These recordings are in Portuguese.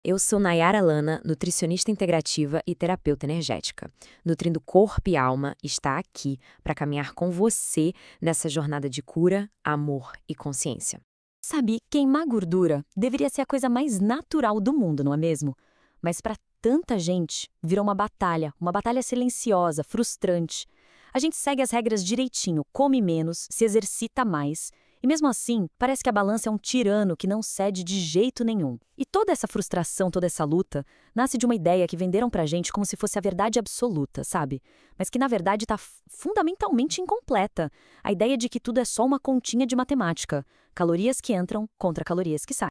Eu sou Nayara Lana, nutricionista integrativa e terapeuta energética. Nutrindo corpo e alma está aqui para caminhar com você nessa jornada de cura, amor e consciência. Sabe, queimar gordura deveria ser a coisa mais natural do mundo, não é mesmo? Mas para tanta gente, virou uma batalha silenciosa, frustrante. A gente segue as regras direitinho, come menos, se exercita mais. E mesmo assim, parece que a balança é um tirano que não cede de jeito nenhum. E toda essa frustração, toda essa luta, nasce de uma ideia que venderam pra gente como se fosse a verdade absoluta, sabe? Mas que na verdade tá fundamentalmente incompleta. A ideia de que tudo é só uma continha de matemática. Calorias que entram contra calorias que saem.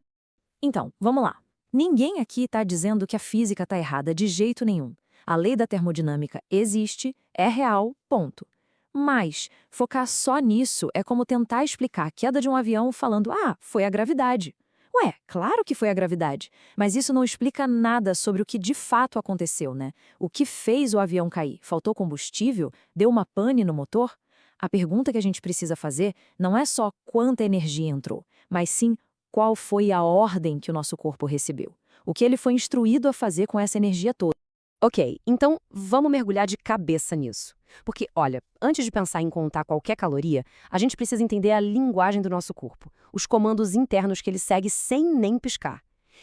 Então, vamos lá. Ninguém aqui está dizendo que a física está errada de jeito nenhum. A lei da termodinâmica existe, é real, ponto. Mas focar só nisso é como tentar explicar a queda de um avião falando, foi a gravidade. Ué, claro que foi a gravidade, mas isso não explica nada sobre o que de fato aconteceu, né? O que fez o avião cair? Faltou combustível? Deu uma pane no motor? A pergunta que a gente precisa fazer não é só quanta energia entrou, mas sim qual foi a ordem que o nosso corpo recebeu. O que ele foi instruído a fazer com essa energia toda. Ok, então vamos mergulhar de cabeça nisso. Porque, olha, antes de pensar em contar qualquer caloria, a gente precisa entender a linguagem do nosso corpo, os comandos internos que ele segue sem nem piscar.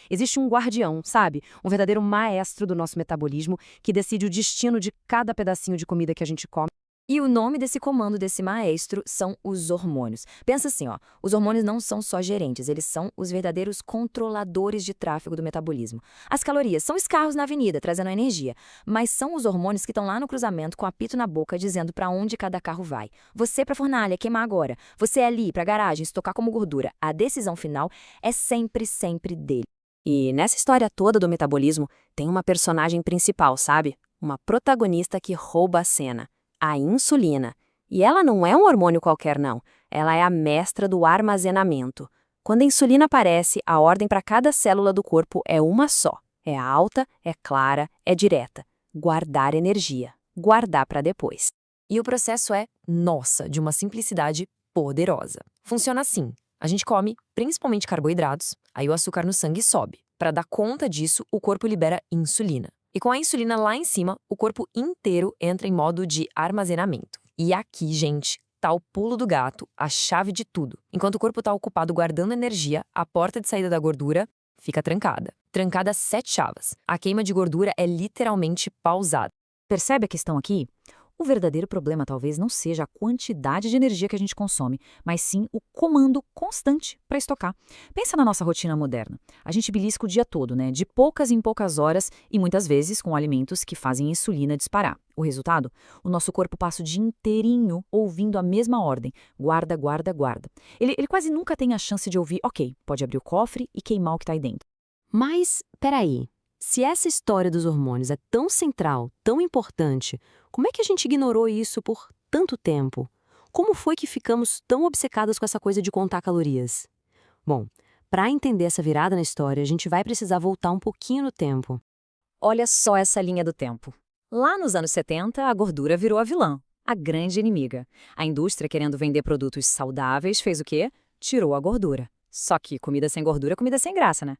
Existe um guardião, sabe? Um verdadeiro maestro do nosso metabolismo que decide o destino de cada pedacinho de comida que a gente come. E o nome desse comando, desse maestro, são os hormônios. Pensa assim, ó, os hormônios não são só gerentes, eles são os verdadeiros controladores de tráfego do metabolismo. As calorias são os carros na avenida, trazendo a energia, mas são os hormônios que estão lá no cruzamento com apito na boca, dizendo para onde cada carro vai. Você para a fornalha, queimar agora. Você é ali para a garagem, estocar como gordura. A decisão final é sempre, sempre dele. E nessa história toda do metabolismo, tem uma personagem principal, sabe? Uma protagonista que rouba a cena. A insulina. E ela não é um hormônio qualquer, não. Ela é a mestra do armazenamento. Quando a insulina aparece, a ordem para cada célula do corpo é uma só. É alta, é clara, é direta. Guardar energia. Guardar para depois. E o processo é, nossa, de uma simplicidade poderosa. Funciona assim. A gente come principalmente carboidratos, aí o açúcar no sangue sobe. Para dar conta disso, o corpo libera insulina. E com a insulina lá em cima, o corpo inteiro entra em modo de armazenamento. E aqui, gente, tá o pulo do gato, a chave de tudo. Enquanto o corpo tá ocupado guardando energia, a porta de saída da gordura fica trancada. Trancada 7 chaves. A queima de gordura é literalmente pausada. Percebe a questão aqui? O verdadeiro problema talvez não seja a quantidade de energia que a gente consome, mas sim o comando constante para estocar. Pensa na nossa rotina moderna. A gente belisca o dia todo, né? De poucas em poucas horas e muitas vezes com alimentos que fazem a insulina disparar. O resultado? O nosso corpo passa o dia inteirinho ouvindo a mesma ordem. Guarda, guarda, guarda. Ele quase nunca tem a chance de ouvir, ok, pode abrir o cofre e queimar o que está aí dentro. Mas, peraí. Se essa história dos hormônios é tão central, tão importante, como é que a gente ignorou isso por tanto tempo? Como foi que ficamos tão obcecadas com essa coisa de contar calorias? Bom, para entender essa virada na história, a gente vai precisar voltar um pouquinho no tempo. Olha só essa linha do tempo. Lá nos anos 70, a gordura virou a vilã, a grande inimiga. A indústria, querendo vender produtos saudáveis, fez o quê? Tirou a gordura. Só que comida sem gordura é comida sem graça, né?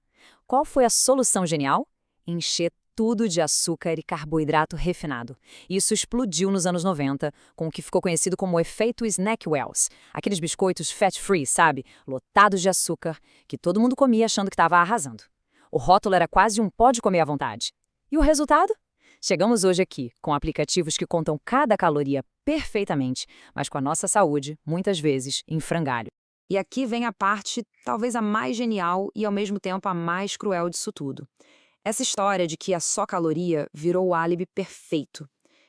Qual foi a solução genial? Encher tudo de açúcar e carboidrato refinado. Isso explodiu nos anos 90, com o que ficou conhecido como o efeito Snack Wells. Aqueles biscoitos fat-free, sabe? Lotados de açúcar, que todo mundo comia achando que estava arrasando. O rótulo era quase um pode comer à vontade. E o resultado? Chegamos hoje aqui, com aplicativos que contam cada caloria perfeitamente, mas com a nossa saúde, muitas vezes, em frangalho. E aqui vem a parte, talvez a mais genial e ao mesmo tempo a mais cruel disso tudo. Essa história de que a só caloria virou o álibi perfeito.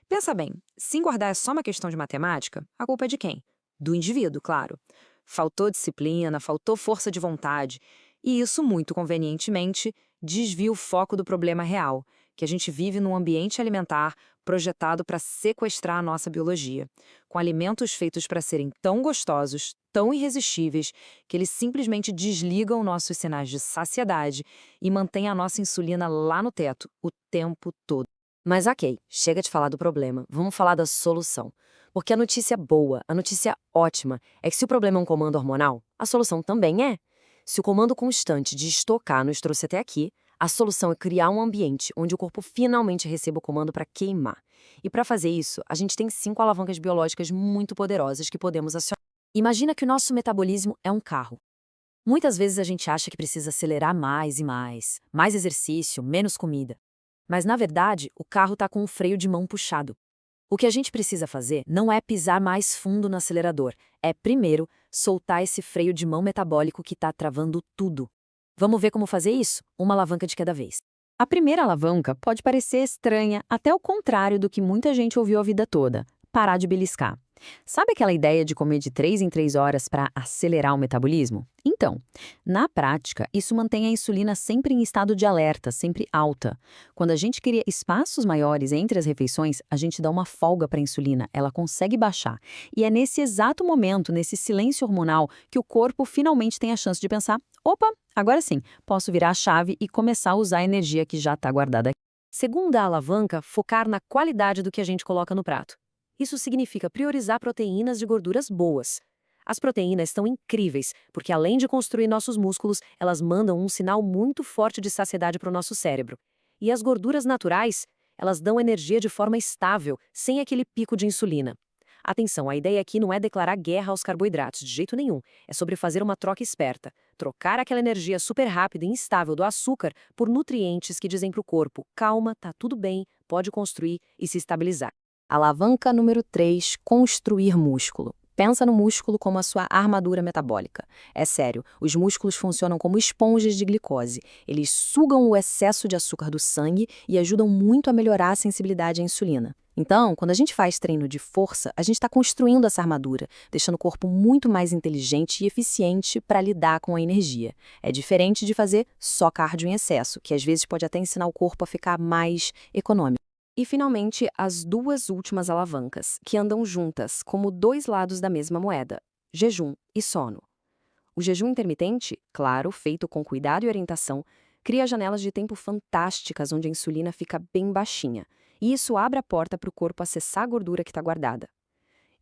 Pensa bem, se engordar é só uma questão de matemática, a culpa é de quem? Do indivíduo, claro. Faltou disciplina, faltou força de vontade, e isso, muito convenientemente, desvia o foco do problema real, que a gente vive num ambiente alimentar projetado para sequestrar a nossa biologia, com alimentos feitos para serem tão gostosos, tão irresistíveis, que eles simplesmente desligam nossos sinais de saciedade e mantêm a nossa insulina lá no teto o tempo todo. Mas ok, chega de falar do problema, vamos falar da solução. Porque a notícia boa, a notícia ótima, é que se o problema é um comando hormonal, a solução também é. Se o comando constante de estocar nos trouxe até aqui, A solução é criar um ambiente onde o corpo finalmente receba o comando para queimar. E para fazer isso, a gente tem 5 alavancas biológicas muito poderosas que podemos acionar. Imagina que o nosso metabolismo é um carro. Muitas vezes a gente acha que precisa acelerar mais e mais exercício, menos comida. Mas, na verdade, o carro está com o freio de mão puxado. O que a gente precisa fazer não é pisar mais fundo no acelerador, é, primeiro, soltar esse freio de mão metabólico que está travando tudo. Vamos ver como fazer isso? Uma alavanca de cada vez. A primeira alavanca pode parecer estranha, até o contrário do que muita gente ouviu a vida toda: parar de beliscar. Sabe aquela ideia de comer de 3 em 3 horas para acelerar o metabolismo? Então, na prática, isso mantém a insulina sempre em estado de alerta, sempre alta. Quando a gente cria espaços maiores entre as refeições, a gente dá uma folga para a insulina, ela consegue baixar. E é nesse exato momento, nesse silêncio hormonal, que o corpo finalmente tem a chance de pensar: opa, agora sim, posso virar a chave e começar a usar a energia que já está guardada aqui. Segunda alavanca, focar na qualidade do que a gente coloca no prato. Isso significa priorizar proteínas de gorduras boas. As proteínas estão incríveis, porque além de construir nossos músculos, elas mandam um sinal muito forte de saciedade para o nosso cérebro. E as gorduras naturais, elas dão energia de forma estável, sem aquele pico de insulina. Atenção, a ideia aqui não é declarar guerra aos carboidratos, de jeito nenhum. É sobre fazer uma troca esperta. Trocar aquela energia super rápida e instável do açúcar por nutrientes que dizem para o corpo: calma, tá tudo bem, pode construir e se estabilizar. Alavanca número 3, construir músculo. Pensa no músculo como a sua armadura metabólica. É sério, os músculos funcionam como esponjas de glicose. Eles sugam o excesso de açúcar do sangue e ajudam muito a melhorar a sensibilidade à insulina. Então, quando a gente faz treino de força, a gente está construindo essa armadura, deixando o corpo muito mais inteligente e eficiente para lidar com a energia. É diferente de fazer só cardio em excesso, que às vezes pode até ensinar o corpo a ficar mais econômico. E, finalmente, as duas últimas alavancas, que andam juntas, como dois lados da mesma moeda: jejum e sono. O jejum intermitente, claro, feito com cuidado e orientação, cria janelas de tempo fantásticas onde a insulina fica bem baixinha, e isso abre a porta para o corpo acessar a gordura que está guardada.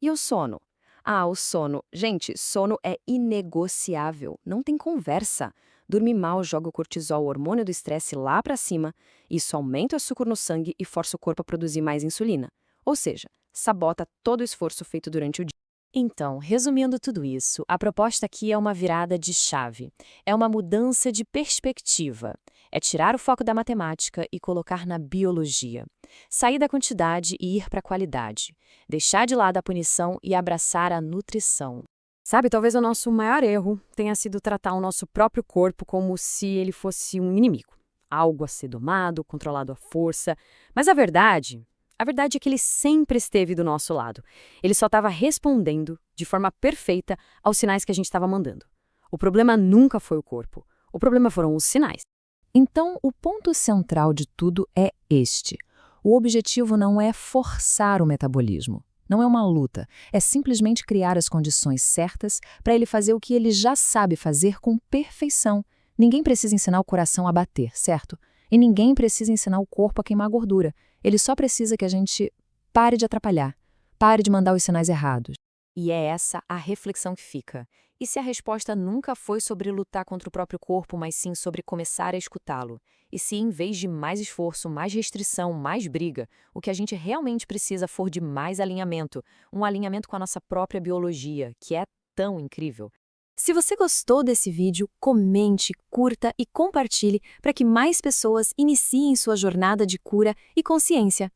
E o sono? Ah, o sono. Gente, sono é inegociável, não tem conversa. Dormir mal joga o cortisol, o hormônio do estresse, lá para cima. Isso aumenta o açúcar no sangue e força o corpo a produzir mais insulina. Ou seja, sabota todo o esforço feito durante o dia. Então, resumindo tudo isso, a proposta aqui é uma virada de chave. É uma mudança de perspectiva. É tirar o foco da matemática e colocar na biologia. Sair da quantidade e ir para a qualidade. Deixar de lado a punição e abraçar a nutrição. Sabe, talvez o nosso maior erro tenha sido tratar o nosso próprio corpo como se ele fosse um inimigo. Algo a ser domado, controlado à força. Mas a verdade é que ele sempre esteve do nosso lado. Ele só estava respondendo de forma perfeita aos sinais que a gente estava mandando. O problema nunca foi o corpo. O problema foram os sinais. Então, o ponto central de tudo é este. O objetivo não é forçar o metabolismo. Não é uma luta, é simplesmente criar as condições certas para ele fazer o que ele já sabe fazer com perfeição. Ninguém precisa ensinar o coração a bater, certo? E ninguém precisa ensinar o corpo a queimar gordura. Ele só precisa que a gente pare de atrapalhar, pare de mandar os sinais errados. E é essa a reflexão que fica. E se a resposta nunca foi sobre lutar contra o próprio corpo, mas sim sobre começar a escutá-lo? E se, em vez de mais esforço, mais restrição, mais briga, o que a gente realmente precisa for de mais alinhamento, um alinhamento com a nossa própria biologia, que é tão incrível? Se você gostou desse vídeo, comente, curta e compartilhe para que mais pessoas iniciem sua jornada de cura e consciência.